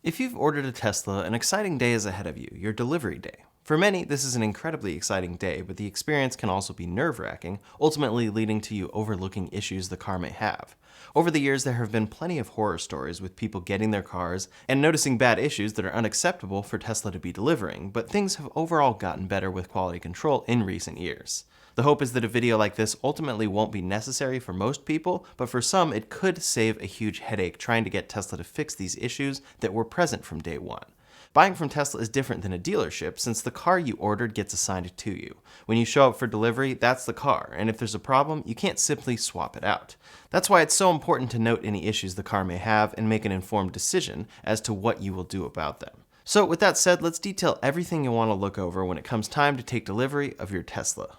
If you've ordered a Tesla, an exciting day is ahead of you, your delivery day. For many, this is an incredibly exciting day, but the experience can also be nerve-wracking, ultimately leading to you overlooking issues the car may have. Over the years, there have been plenty of horror stories with people getting their cars and noticing bad issues that are unacceptable for Tesla to be delivering, but things have overall gotten better with quality control in recent years. The hope is that a video like this ultimately won't be necessary for most people, but for some it could save a huge headache trying to get Tesla to fix these issues that were present from day one. Buying from Tesla is different than a dealership since the car you ordered gets assigned to you. When you show up for delivery, that's the car, and if there's a problem, you can't simply swap it out. That's why it's so important to note any issues the car may have and make an informed decision as to what you will do about them. So with that said, let's detail everything you want to look over when it comes time to take delivery of your Tesla.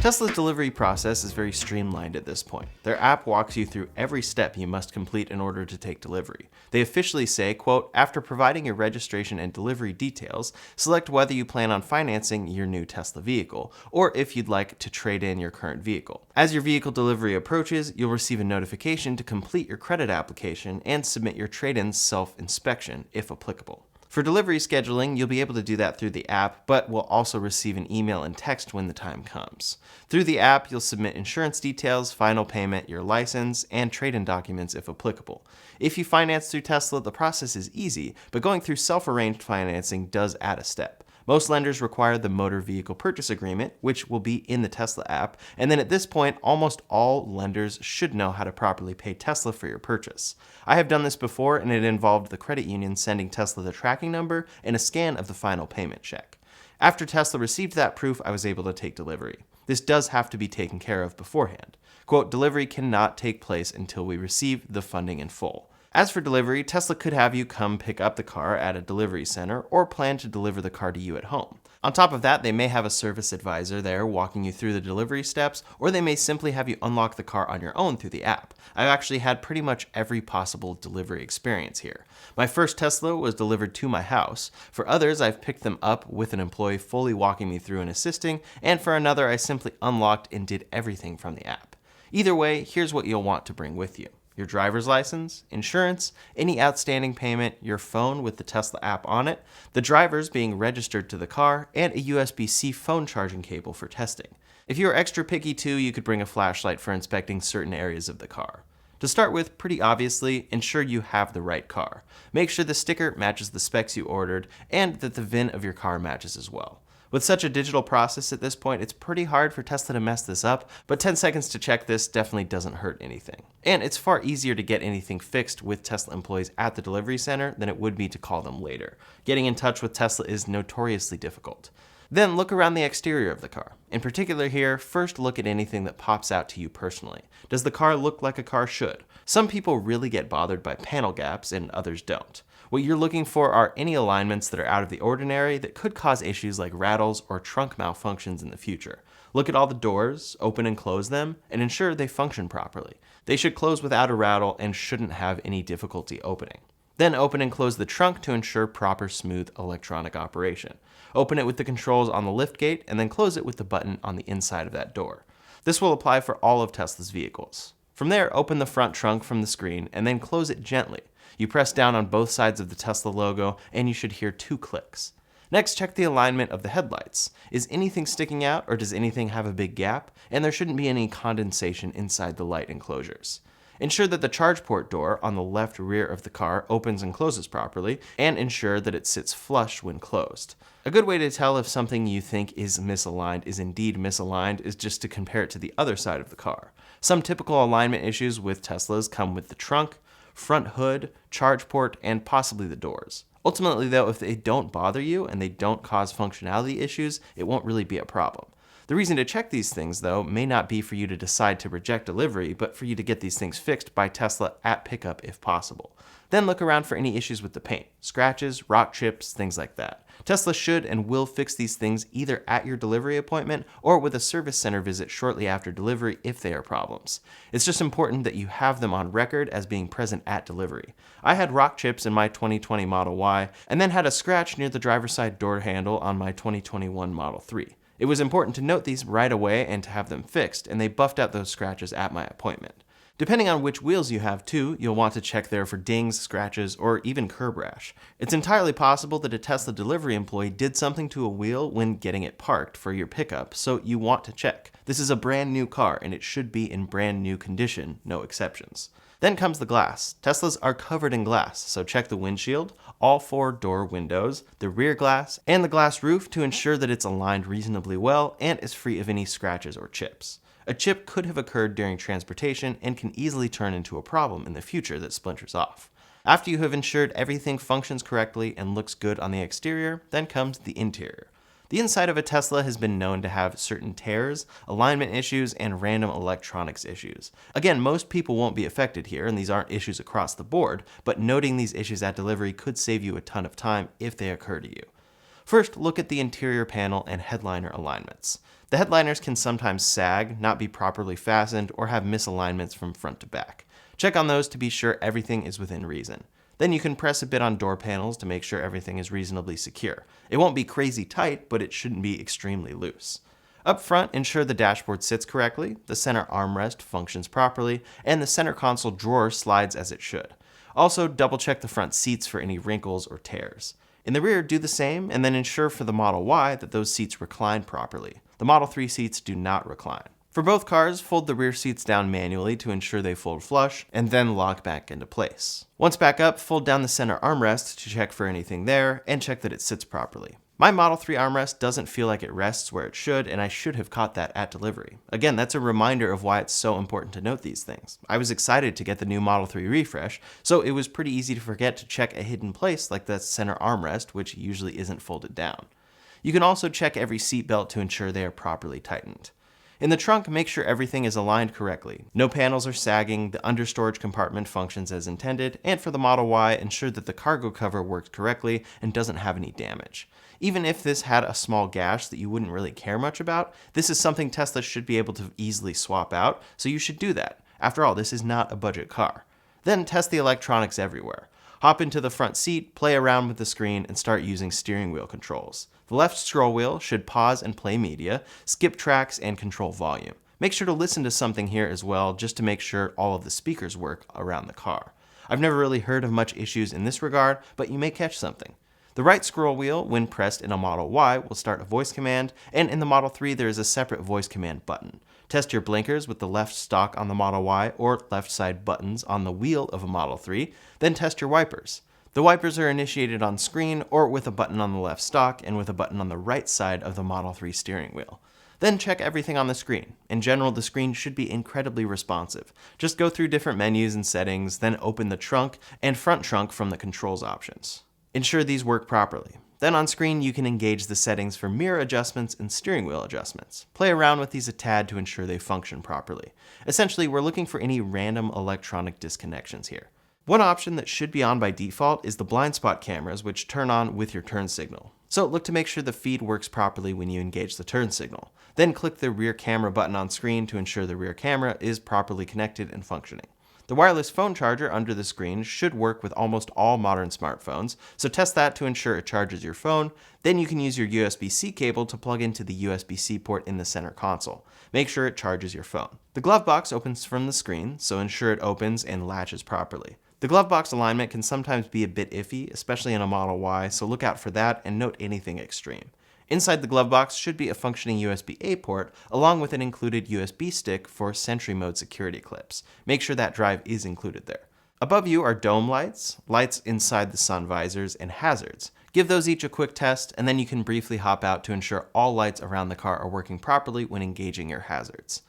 Tesla's delivery process is very streamlined at this point. Their app walks you through every step you must complete in order to take delivery. They officially say, quote, "After providing your registration and delivery details, select whether you plan on financing your new Tesla vehicle, or if you'd like to trade in your current vehicle. As your vehicle delivery approaches, you'll receive a notification to complete your credit application and submit your trade-in self-inspection, if applicable." For delivery scheduling, you'll be able to do that through the app, but will also receive an email and text when the time comes. Through the app, you'll submit insurance details, final payment, your license, and trade-in documents if applicable. If you finance through Tesla, the process is easy, but going through self-arranged financing does add a step. Most lenders require the motor vehicle purchase agreement, which will be in the Tesla app, and then at this point, almost all lenders should know how to properly pay Tesla for your purchase. I have done this before, and it involved the credit union sending Tesla the tracking number and a scan of the final payment check. After Tesla received that proof, I was able to take delivery. This does have to be taken care of beforehand. Quote, "Delivery cannot take place until we receive the funding in full." As for delivery, Tesla could have you come pick up the car at a delivery center or plan to deliver the car to you at home. On top of that, they may have a service advisor there walking you through the delivery steps, or they may simply have you unlock the car on your own through the app. I've actually had pretty much every possible delivery experience here. My first Tesla was delivered to my house. For others, I've picked them up with an employee fully walking me through and assisting, and for another, I simply unlocked and did everything from the app. Either way, here's what you'll want to bring with you: your driver's license, insurance, any outstanding payment, your phone with the Tesla app on it, the drivers being registered to the car, and a USB-C phone charging cable for testing. If you're extra picky too, you could bring a flashlight for inspecting certain areas of the car. To start with, pretty obviously, ensure you have the right car. Make sure the sticker matches the specs you ordered, and that the VIN of your car matches as well. With such a digital process at this point, it's pretty hard for Tesla to mess this up, but 10 seconds to check this definitely doesn't hurt anything. And it's far easier to get anything fixed with Tesla employees at the delivery center than it would be to call them later. Getting in touch with Tesla is notoriously difficult. Then look around the exterior of the car. In particular here, first look at anything that pops out to you personally. Does the car look like a car should? Some people really get bothered by panel gaps and others don't. What you're looking for are any alignments that are out of the ordinary that could cause issues like rattles or trunk malfunctions in the future. Look at all the doors, open and close them, and ensure they function properly. They should close without a rattle and shouldn't have any difficulty opening. Then open and close the trunk to ensure proper smooth electronic operation. Open it with the controls on the liftgate and then close it with the button on the inside of that door. This will apply for all of Tesla's vehicles. From there, open the front trunk from the screen and then close it gently. You press down on both sides of the Tesla logo and you should hear 2 clicks. Next, check the alignment of the headlights. Is anything sticking out or does anything have a big gap? And there shouldn't be any condensation inside the light enclosures. Ensure that the charge port door on the left rear of the car opens and closes properly, and ensure that it sits flush when closed. A good way to tell if something you think is misaligned is indeed misaligned is just to compare it to the other side of the car. Some typical alignment issues with Teslas come with the trunk, front hood, charge port, and possibly the doors. Ultimately though, if they don't bother you and they don't cause functionality issues, it won't really be a problem. The reason to check these things, though, may not be for you to decide to reject delivery, but for you to get these things fixed by Tesla at pickup if possible. Then look around for any issues with the paint, scratches, rock chips, things like that. Tesla should and will fix these things either at your delivery appointment or with a service center visit shortly after delivery if they are problems. It's just important that you have them on record as being present at delivery. I had rock chips in my 2020 Model Y and then had a scratch near the driver's side door handle on my 2021 Model 3. It was important to note these right away and to have them fixed, and they buffed out those scratches at my appointment. Depending on which wheels you have too, you'll want to check there for dings, scratches, or even curb rash. It's entirely possible that a Tesla delivery employee did something to a wheel when getting it parked for your pickup, so you want to check. This is a brand new car and it should be in brand new condition, no exceptions. Then comes the glass. Teslas are covered in glass, so check the windshield, all 4 door windows, the rear glass, and the glass roof to ensure that it's aligned reasonably well and is free of any scratches or chips. A chip could have occurred during transportation and can easily turn into a problem in the future that splinters off. After you have ensured everything functions correctly and looks good on the exterior, then comes the interior. The inside of a Tesla has been known to have certain tears, alignment issues, and random electronics issues. Again, most people won't be affected here, and these aren't issues across the board, but noting these issues at delivery could save you a ton of time if they occur to you. First, look at the interior panel and headliner alignments. The headliners can sometimes sag, not be properly fastened, or have misalignments from front to back. Check on those to be sure everything is within reason. Then you can press a bit on door panels to make sure everything is reasonably secure. It won't be crazy tight, but it shouldn't be extremely loose. Up front, ensure the dashboard sits correctly, the center armrest functions properly, and the center console drawer slides as it should. Also, double check the front seats for any wrinkles or tears. In the rear, do the same, and then ensure for the Model Y that those seats recline properly. The Model 3 seats do not recline. For both cars, fold the rear seats down manually to ensure they fold flush, and then lock back into place. Once back up, fold down the center armrest to check for anything there, and check that it sits properly. My Model 3 armrest doesn't feel like it rests where it should, and I should have caught that at delivery. Again, that's a reminder of why it's so important to note these things. I was excited to get the new Model 3 refresh, so it was pretty easy to forget to check a hidden place like the center armrest, which usually isn't folded down. You can also check every seatbelt to ensure they are properly tightened. In the trunk, make sure everything is aligned correctly. No panels are sagging, the understorage compartment functions as intended, and for the Model Y, ensure that the cargo cover works correctly and doesn't have any damage. Even if this had a small gash that you wouldn't really care much about, this is something Tesla should be able to easily swap out, so you should do that. After all, this is not a budget car. Then test the electronics everywhere. Hop into the front seat, play around with the screen, and start using steering wheel controls. The left scroll wheel should pause and play media, skip tracks, and control volume. Make sure to listen to something here as well, just to make sure all of the speakers work around the car. I've never really heard of much issues in this regard, but you may catch something. The right scroll wheel, when pressed in a Model Y, will start a voice command, and in the Model 3 there is a separate voice command button. Test your blinkers with the left stalk on the Model Y or left side buttons on the wheel of a Model 3, then test your wipers. The wipers are initiated on screen or with a button on the left stalk and with a button on the right side of the Model 3 steering wheel. Then check everything on the screen. In general, the screen should be incredibly responsive. Just go through different menus and settings, then open the trunk and front trunk from the controls options. Ensure these work properly. Then on screen, you can engage the settings for mirror adjustments and steering wheel adjustments. Play around with these a tad to ensure they function properly. Essentially, we're looking for any random electronic disconnections here. One option that should be on by default is the blind spot cameras, which turn on with your turn signal. So look to make sure the feed works properly when you engage the turn signal. Then click the rear camera button on screen to ensure the rear camera is properly connected and functioning. The wireless phone charger under the screen should work with almost all modern smartphones, so test that to ensure it charges your phone. Then you can use your USB-C cable to plug into the USB-C port in the center console. Make sure it charges your phone. The glove box opens from the screen, so ensure it opens and latches properly. The glove box alignment can sometimes be a bit iffy, especially in a Model Y, so look out for that and note anything extreme. Inside the glove box should be a functioning USB-A port, along with an included USB stick for Sentry Mode security clips. Make sure that drive is included there. Above you are dome lights, lights inside the sun visors, and hazards. Give those each a quick test, and then you can briefly hop out to ensure all lights around the car are working properly when engaging your hazards.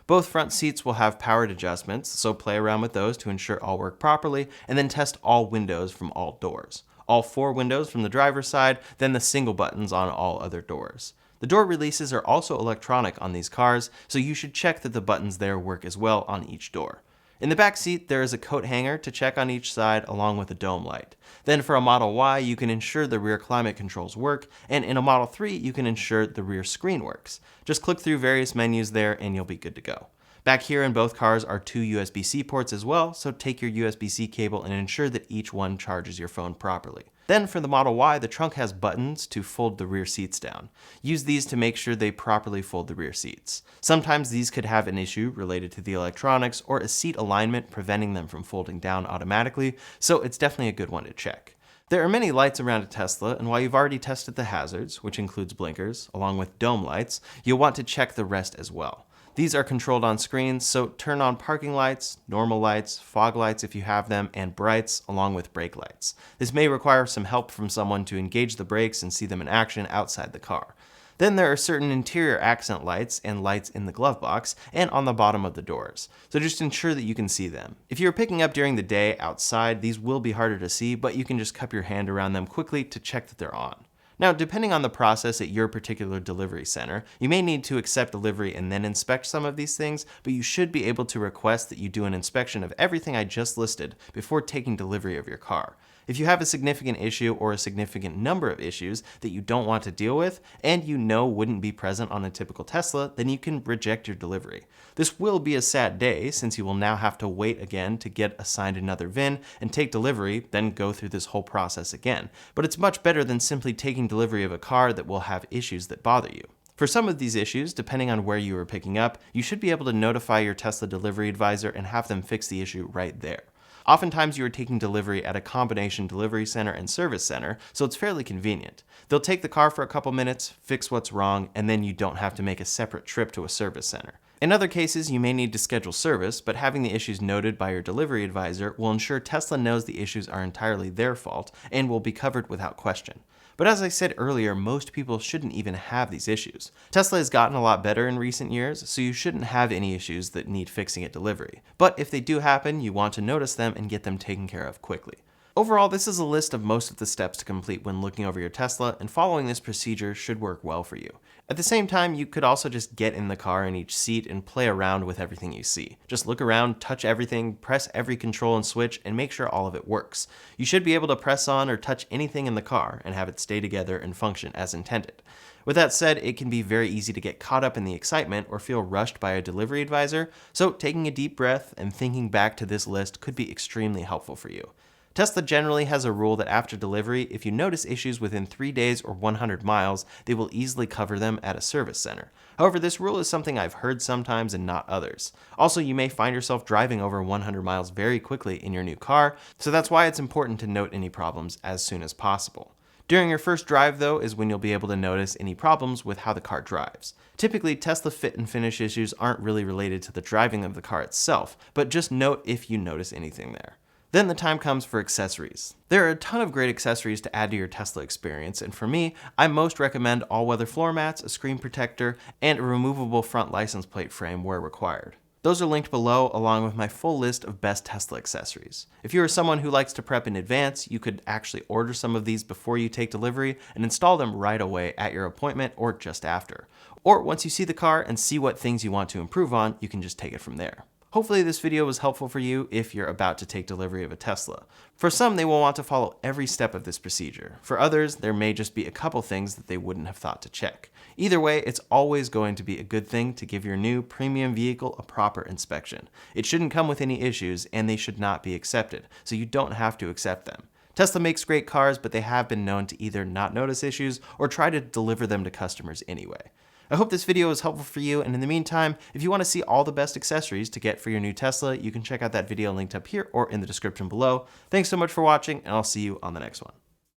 Both front seats will have powered adjustments, so play around with those to ensure all work properly, and then test all windows from all doors. All 4 windows from the driver's side, then the single buttons on all other doors. The door releases are also electronic on these cars, so you should check that the buttons there work as well on each door. In the back seat, there is a coat hanger to check on each side along with a dome light. Then for a Model Y, you can ensure the rear climate controls work, and in a Model 3, you can ensure the rear screen works. Just click through various menus there and you'll be good to go. Back here in both cars are 2 USB-C ports as well, so take your USB-C cable and ensure that each one charges your phone properly. Then for the Model Y, the trunk has buttons to fold the rear seats down. Use these to make sure they properly fold the rear seats. Sometimes these could have an issue related to the electronics or a seat alignment preventing them from folding down automatically, so it's definitely a good one to check. There are many lights around a Tesla, and while you've already tested the hazards, which includes blinkers, along with dome lights, you'll want to check the rest as well. These are controlled on screens, so turn on parking lights, normal lights, fog lights if you have them, and brights, along with brake lights. This may require some help from someone to engage the brakes and see them in action outside the car. Then there are certain interior accent lights and lights in the glove box and on the bottom of the doors, so just ensure that you can see them. If you're picking up during the day outside, these will be harder to see, but you can just cup your hand around them quickly to check that they're on. Now, depending on the process at your particular delivery center, you may need to accept delivery and then inspect some of these things, but you should be able to request that you do an inspection of everything I just listed before taking delivery of your car. If you have a significant issue or a significant number of issues that you don't want to deal with and you know wouldn't be present on a typical Tesla, then you can reject your delivery. This will be a sad day since you will now have to wait again to get assigned another VIN and take delivery, then go through this whole process again. But it's much better than simply taking delivery of a car that will have issues that bother you. For some of these issues, depending on where you are picking up, you should be able to notify your Tesla delivery advisor and have them fix the issue right there. Oftentimes you are taking delivery at a combination delivery center and service center, so it's fairly convenient. They'll take the car for a couple minutes, fix what's wrong, and then you don't have to make a separate trip to a service center. In other cases, you may need to schedule service, but having the issues noted by your delivery advisor will ensure Tesla knows the issues are entirely their fault and will be covered without question. But as I said earlier, most people shouldn't even have these issues. Tesla has gotten a lot better in recent years, so you shouldn't have any issues that need fixing at delivery. But if they do happen, you want to notice them and get them taken care of quickly. Overall, this is a list of most of the steps to complete when looking over your Tesla, and following this procedure should work well for you. At the same time, you could also just get in the car in each seat and play around with everything you see. Just look around, touch everything, press every control and switch, and make sure all of it works. You should be able to press on or touch anything in the car and have it stay together and function as intended. With that said, it can be very easy to get caught up in the excitement or feel rushed by a delivery advisor, so taking a deep breath and thinking back to this list could be extremely helpful for you. Tesla generally has a rule that after delivery, if you notice issues within 3 days or 100 miles, they will easily cover them at a service center. However, this rule is something I've heard sometimes and not others. Also, you may find yourself driving over 100 miles very quickly in your new car, so that's why it's important to note any problems as soon as possible. During your first drive, though, is when you'll be able to notice any problems with how the car drives. Typically, Tesla fit and finish issues aren't really related to the driving of the car itself, but just note if you notice anything there. Then the time comes for accessories. There are a ton of great accessories to add to your Tesla experience, and for me, I most recommend all-weather floor mats, a screen protector, and a removable front license plate frame where required. Those are linked below along with my full list of best Tesla accessories. If you are someone who likes to prep in advance, you could actually order some of these before you take delivery and install them right away at your appointment or just after. Or once you see the car and see what things you want to improve on, you can just take it from there. Hopefully this video was helpful for you if you're about to take delivery of a Tesla. For some, they will want to follow every step of this procedure. For others, there may just be a couple things that they wouldn't have thought to check. Either way, it's always going to be a good thing to give your new premium vehicle a proper inspection. It shouldn't come with any issues, and they should not be accepted, so you don't have to accept them. Tesla makes great cars, but they have been known to either not notice issues or try to deliver them to customers anyway. I hope this video was helpful for you, and in the meantime, if you want to see all the best accessories to get for your new Tesla, you can check out that video linked up here or in the description below. Thanks so much for watching, and I'll see you on the next one.